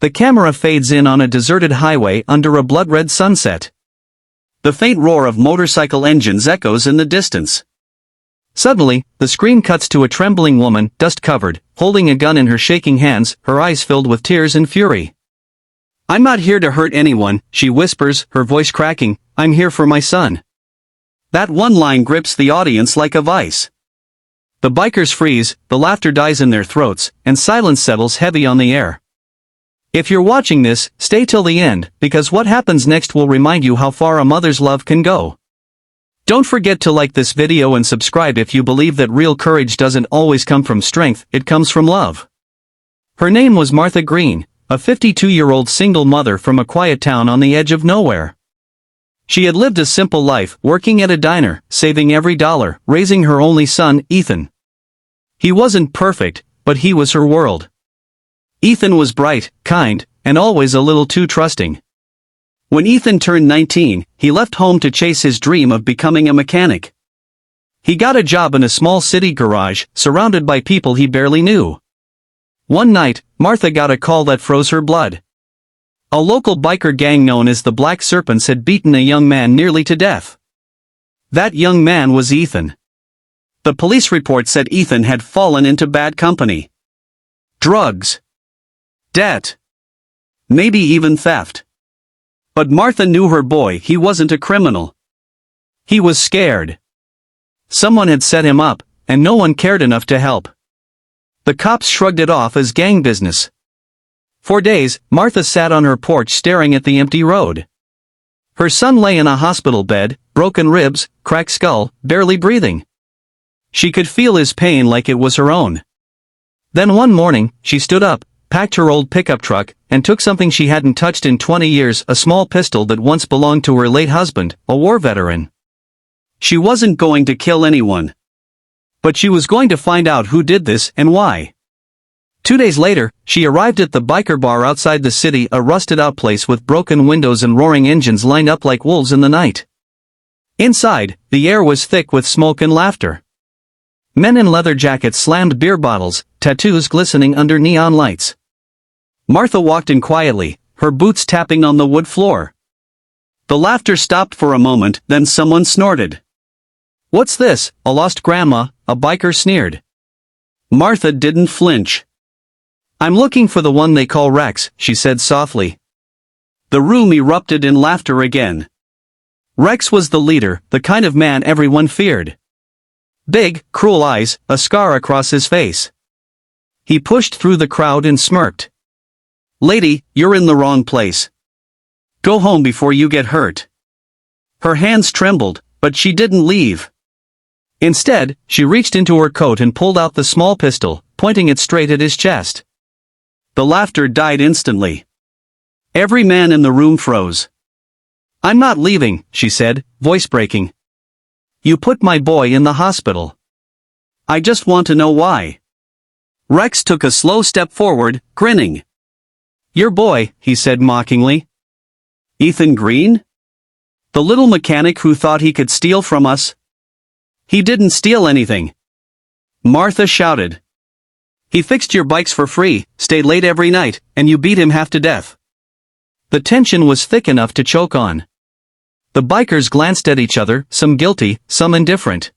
The camera fades in on a deserted highway under a blood-red sunset. The faint roar of motorcycle engines echoes in the distance. Suddenly, the screen cuts to a trembling woman, dust-covered, holding a gun in her shaking hands, her eyes filled with tears and fury. "I'm not here to hurt anyone," she whispers, her voice cracking. "I'm here for my son." That one line grips the audience like a vice. The bikers freeze, the laughter dies in their throats, and silence settles heavy on the air. If you're watching this, stay till the end, because what happens next will remind you how far a mother's love can go. Don't forget to like this video and subscribe if you believe that real courage doesn't always come from strength, it comes from love. Her name was Martha Green, a 52-year-old single mother from a quiet town on the edge of nowhere. She had lived a simple life, working at a diner, saving every dollar, raising her only son, Ethan. He wasn't perfect, but he was her world. Ethan was bright, kind, and always a little too trusting. When Ethan turned 19, he left home to chase his dream of becoming a mechanic. He got a job in a small city garage, surrounded by people he barely knew. One night, Martha got a call that froze her blood. A local biker gang known as the Black Serpents had beaten a young man nearly to death. That young man was Ethan. The police report said Ethan had fallen into bad company. Drugs. Debt. Maybe even theft. But Martha knew her boy, he wasn't a criminal. He was scared. Someone had set him up, and no one cared enough to help. The cops shrugged it off as gang business. For days, Martha sat on her porch staring at the empty road. Her son lay in a hospital bed, broken ribs, cracked skull, barely breathing. She could feel his pain like it was her own. Then one morning, she stood up, packed her old pickup truck, and took something she hadn't touched in 20 years, a small pistol that once belonged to her late husband, a war veteran. She wasn't going to kill anyone. But she was going to find out who did this and why. 2 days later, she arrived at the biker bar outside the city, a rusted-out place with broken windows and roaring engines lined up like wolves in the night. Inside, the air was thick with smoke and laughter. Men in leather jackets slammed beer bottles, tattoos glistening under neon lights. Martha walked in quietly, her boots tapping on the wood floor. The laughter stopped for a moment, then someone snorted. "What's this, a lost grandma?" a biker sneered. Martha didn't flinch. "I'm looking for the one they call Rex," she said softly. The room erupted in laughter again. Rex was the leader, the kind of man everyone feared. Big, cruel eyes, a scar across his face. He pushed through the crowd and smirked. "Lady, you're in the wrong place. Go home before you get hurt." Her hands trembled, but she didn't leave. Instead, she reached into her coat and pulled out the small pistol, pointing it straight at his chest. The laughter died instantly. Every man in the room froze. "I'm not leaving," she said, voice breaking. "You put my boy in the hospital. I just want to know why." Rex took a slow step forward, grinning. "Your boy," he said mockingly. "Ethan Green? The little mechanic who thought he could steal from us?" "He didn't steal anything," Martha shouted. "He fixed your bikes for free, stayed late every night, and you beat him half to death." The tension was thick enough to choke on. The bikers glanced at each other, some guilty, some indifferent.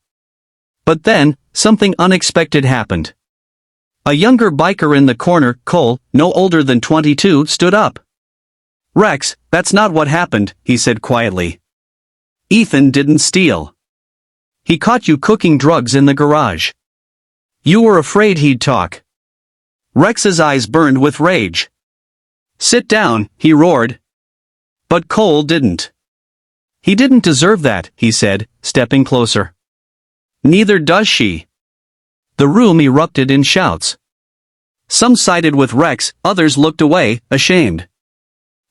But then, something unexpected happened. A younger biker in the corner, Cole, no older than 22, stood up. "Rex, that's not what happened," he said quietly. "Ethan didn't steal. He caught you cooking drugs in the garage. You were afraid he'd talk." Rex's eyes burned with rage. "Sit down," he roared. But Cole didn't. "He didn't deserve that," he said, stepping closer. "Neither does she." The room erupted in shouts. Some sided with Rex, others looked away, ashamed.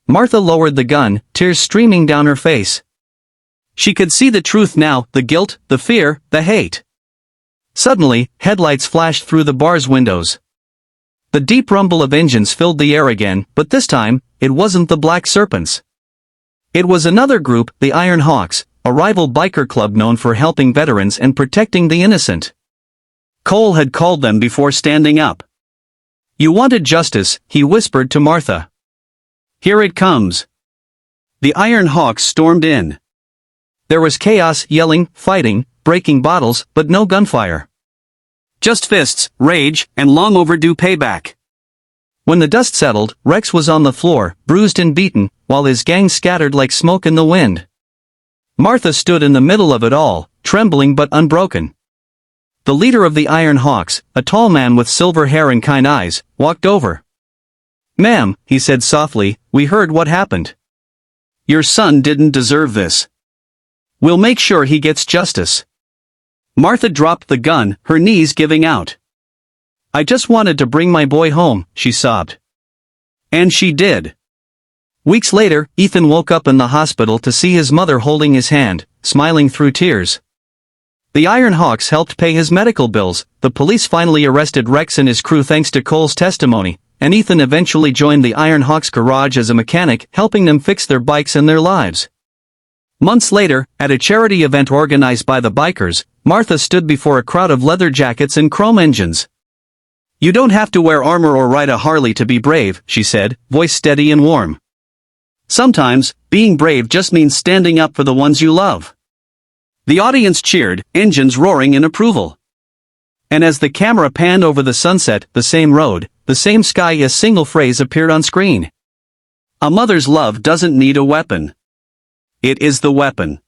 Martha lowered the gun, tears streaming down her face. She could see the truth now, the guilt, the fear, the hate. Suddenly, headlights flashed through the bar's windows. The deep rumble of engines filled the air again, but this time, it wasn't the Black Serpents. It was another group, the Iron Hawks, a rival biker club known for helping veterans and protecting the innocent. Cole had called them before standing up. "You wanted justice," he whispered to Martha. Here it comes. The Iron Hawks stormed in. There was chaos, yelling, fighting, breaking bottles, but no gunfire. Just fists, rage, and long overdue payback. When the dust settled, Rex was on the floor, bruised and beaten, while his gang scattered like smoke in the wind. Martha stood in the middle of it all, trembling but unbroken. The leader of the Iron Hawks, a tall man with silver hair and kind eyes, walked over. "Ma'am," he said softly, "we heard what happened. Your son didn't deserve this. We'll make sure he gets justice." Martha dropped the gun, her knees giving out. "I just wanted to bring my boy home," she sobbed. And she did. Weeks later, Ethan woke up in the hospital to see his mother holding his hand, smiling through tears. The Iron Hawks helped pay his medical bills, the police finally arrested Rex and his crew thanks to Cole's testimony, and Ethan eventually joined the Iron Hawks garage as a mechanic, helping them fix their bikes and their lives. Months later, at a charity event organized by the bikers, Martha stood before a crowd of leather jackets and chrome engines. "You don't have to wear armor or ride a Harley to be brave," she said, voice steady and warm. "Sometimes, being brave just means standing up for the ones you love." The audience cheered, engines roaring in approval. And as the camera panned over the sunset, the same road, the same sky, a single phrase appeared on screen. "A mother's love doesn't need a weapon. It is the weapon."